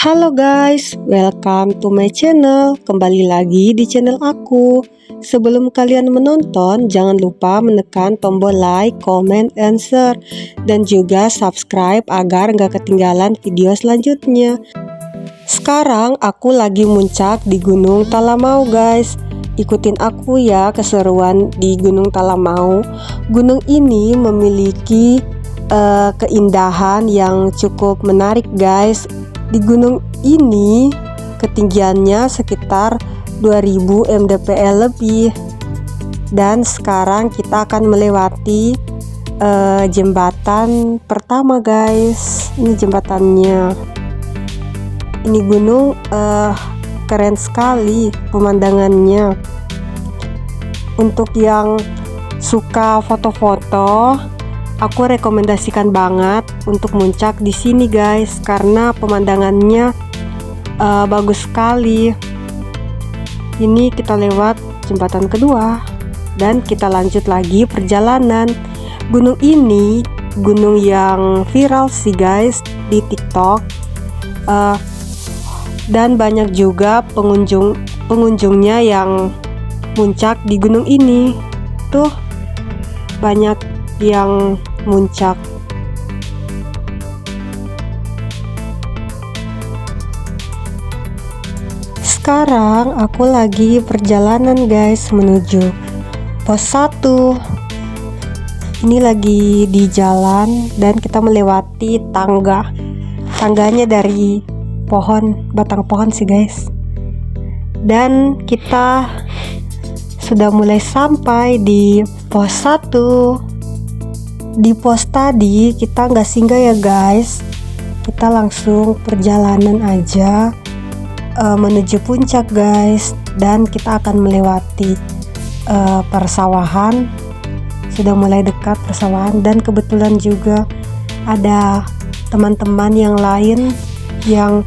Halo guys, welcome to my channel. Kembali lagi di channel aku. Sebelum kalian menonton, jangan lupa menekan tombol like, comment, and share, dan juga subscribe agar nggak ketinggalan video selanjutnya. Sekarang aku lagi muncak di Gunung Talamau guys. Ikutin aku ya keseruan di Gunung Talamau. Gunung ini memiliki keindahan yang cukup menarik guys. Di gunung ini ketinggiannya sekitar 2000 mdpl lebih. Dan sekarang kita akan melewati jembatan pertama guys. Ini jembatannya. Ini gunung keren sekali pemandangannya. Untuk yang suka foto-foto, aku rekomendasikan banget untuk muncak di sini guys, karena pemandangannya bagus sekali. Ini kita lewat jembatan kedua dan kita lanjut lagi perjalanan. Gunung ini gunung yang viral sih guys di TikTok, dan banyak juga pengunjungnya yang muncak di gunung ini. Tuh banyak yang muncak. Sekarang aku lagi perjalanan guys menuju pos 1. Ini lagi di jalan dan kita melewati tangganya dari batang pohon sih guys. Dan kita sudah mulai sampai di pos 1. Di pos tadi kita nggak singgah ya guys, kita langsung perjalanan aja menuju puncak guys. Dan kita akan melewati persawahan, sudah mulai dekat persawahan. Dan kebetulan juga ada teman-teman yang lain yang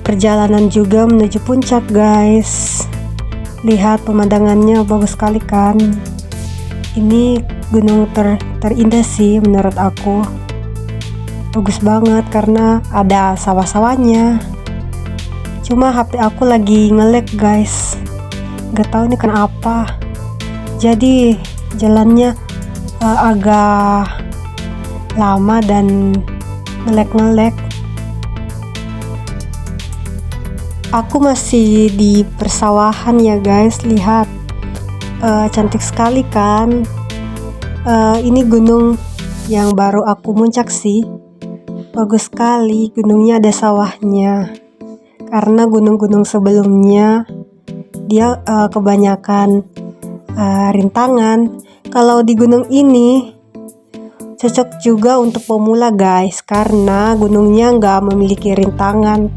perjalanan juga menuju puncak guys. Lihat pemandangannya bagus sekali kan. Ini gunung terindah sih menurut aku. Bagus banget karena ada sawah-sawahnya. Cuma HP aku lagi nge-lag guys, gak tahu ini kenapa. Jadi jalannya agak lama dan nge-lag. Aku masih di persawahan ya guys. Lihat, cantik sekali kan. Ini gunung yang baru aku muncak sih. Bagus sekali, gunungnya ada sawahnya. Karena gunung-gunung sebelumnya dia kebanyakan rintangan. Kalau di gunung ini cocok juga untuk pemula guys, karena gunungnya nggak memiliki rintangan.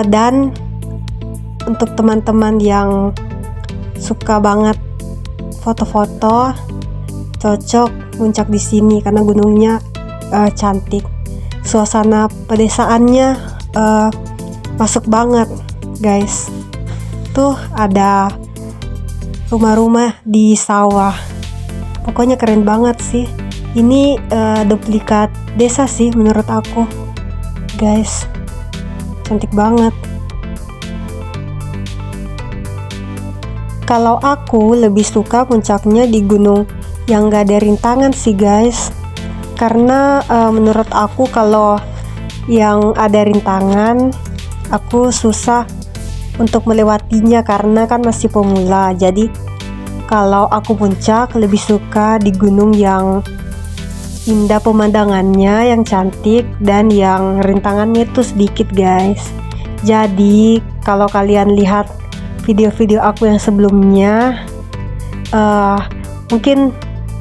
Dan untuk teman-teman yang suka banget foto-foto, cocok muncak di sini karena gunungnya cantik. Suasana pedesaannya masuk banget guys. Tuh ada rumah-rumah di sawah. Pokoknya keren banget sih. Ini duplikat desa sih menurut aku guys. Cantik banget. Kalau aku lebih suka puncaknya di gunung yang gak ada rintangan sih guys. Karena menurut aku kalau yang ada rintangan, aku susah untuk melewatinya karena kan masih pemula. Jadi kalau aku puncak lebih suka di gunung yang indah pemandangannya, yang cantik, dan yang rintangannya itu sedikit guys. Jadi kalau kalian lihat video-video aku yang sebelumnya, mungkin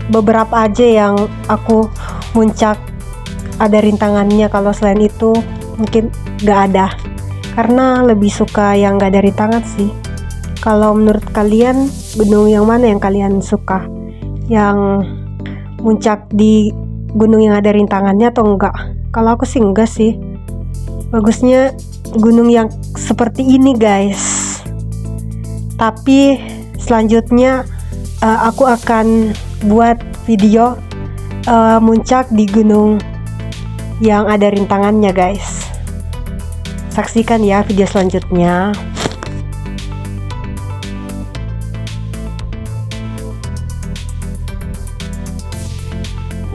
beberapa aja yang aku muncak ada rintangannya. Kalau selain itu mungkin gak ada, karena lebih suka yang gak ada rintangan sih. Kalau menurut kalian, gunung yang mana yang kalian suka? Yang muncak di gunung yang ada rintangannya atau enggak? Kalau aku sih enggak sih. Bagusnya gunung yang seperti ini guys. Tapi selanjutnya aku akan buat video muncak di gunung yang ada rintangannya guys. saksikan ya video selanjutnya.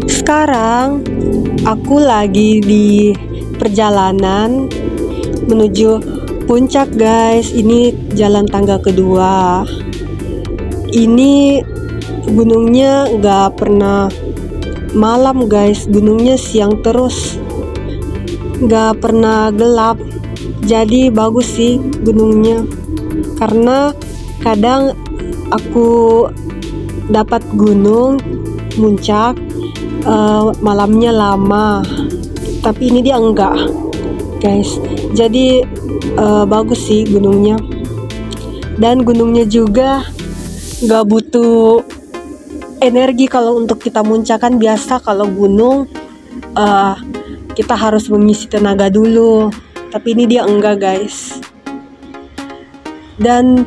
Sekarang aku lagi di perjalanan menuju puncak guys. Ini jalan tangga kedua. Ini gunungnya nggak pernah malam guys, gunungnya siang terus, nggak pernah gelap. Jadi bagus sih gunungnya, karena kadang aku dapat gunung muncak malamnya lama, tapi ini dia enggak guys. Jadi bagus sih gunungnya, dan gunungnya juga nggak butuh energi kalau untuk kita muncak. Kan biasa kalau gunung kita harus mengisi tenaga dulu, tapi ini dia enggak guys. Dan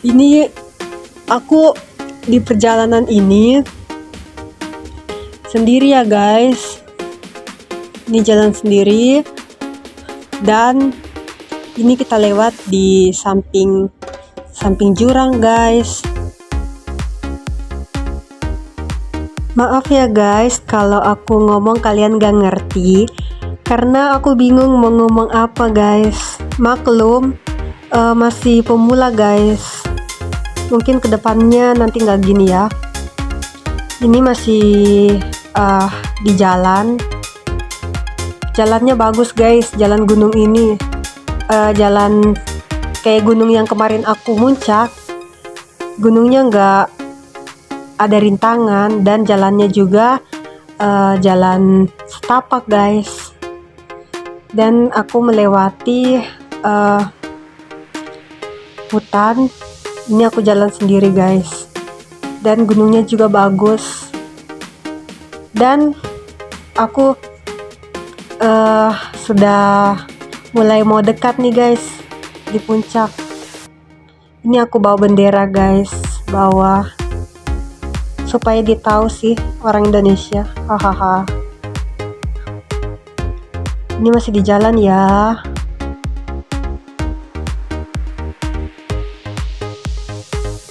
ini aku di perjalanan ini sendiri ya guys. Ini jalan sendiri, dan ini kita lewat di samping jurang guys. Maaf ya guys kalau aku ngomong kalian gak ngerti, karena aku bingung mau ngomong apa guys. Maklum, masih pemula guys. Mungkin kedepannya nanti nggak gini ya. Ini masih di jalan. Jalannya bagus guys, jalan gunung ini. Jalan kayak gunung yang kemarin aku muncak. Gunungnya nggak ada rintangan, dan jalannya juga jalan setapak guys. Dan aku melewati hutan. Ini aku jalan sendiri guys, dan gunungnya juga bagus. Dan aku sudah mulai mau dekat nih guys di puncak. Ini aku bawa bendera guys, bawa supaya ditahu sih orang Indonesia. Hahaha. Ini masih di jalan ya.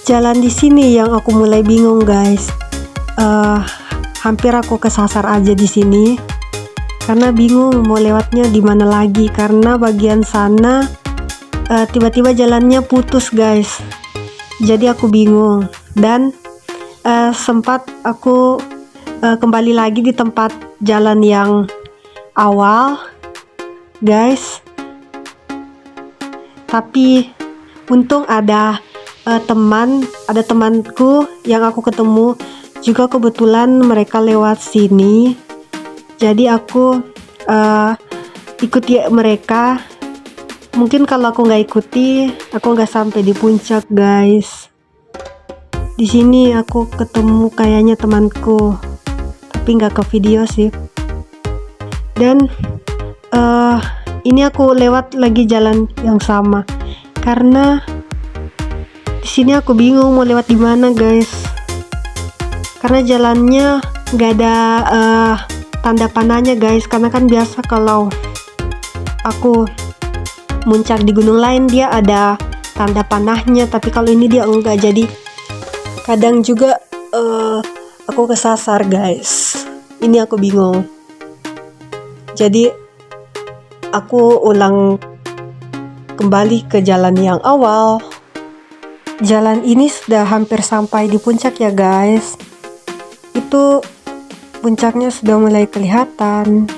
Jalan di sini yang aku mulai bingung guys. Hampir aku kesasar aja di sini, karena bingung mau lewatnya di mana lagi, karena bagian sana tiba-tiba jalannya putus guys. Jadi aku bingung, dan sempat aku kembali lagi di tempat jalan yang awal guys. Tapi untung ada temanku yang aku ketemu juga, kebetulan mereka lewat sini. Jadi aku ikuti mereka. Mungkin kalau aku nggak ikuti, aku nggak sampai di puncak guys. Di sini aku ketemu kayaknya temanku, tapi nggak ke video sih. Dan ini aku lewat lagi jalan yang sama, karena di sini aku bingung mau lewat di mana guys, karena jalannya nggak ada tanda panahnya guys. Karena kan biasa kalau aku muncak di gunung lain dia ada tanda panahnya, tapi kalau ini dia enggak. Jadi kadang juga aku kesasar guys. Ini aku bingung. Jadi aku ulang kembali ke jalan yang awal. Jalan ini sudah hampir sampai di puncak ya guys. Itu puncaknya sudah mulai kelihatan,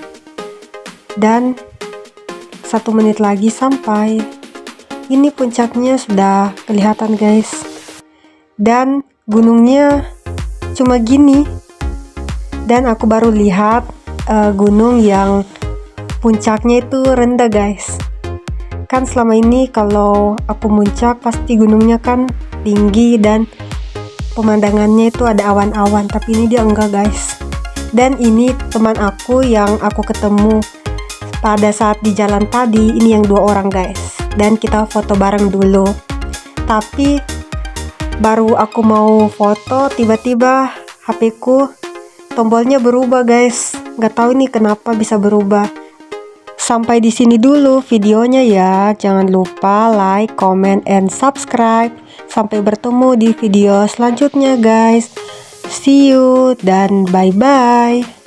dan 1 menit lagi sampai. Ini puncaknya sudah kelihatan guys, dan gunungnya cuma gini. Dan aku baru lihat gunung yang puncaknya itu rendah guys. Kan selama ini kalau aku muncak pasti gunungnya kan tinggi dan pemandangannya itu ada awan-awan, tapi ini dia enggak guys. Dan ini teman aku yang aku ketemu pada saat di jalan tadi. Ini yang 2 orang guys, dan kita foto bareng dulu. Tapi baru aku mau foto, tiba-tiba HP ku tombolnya berubah guys, Nggak tahu nih kenapa bisa berubah. Sampai di sini dulu videonya ya. Jangan lupa like, comment, and subscribe. Sampai bertemu di video selanjutnya guys. See you dan bye-bye.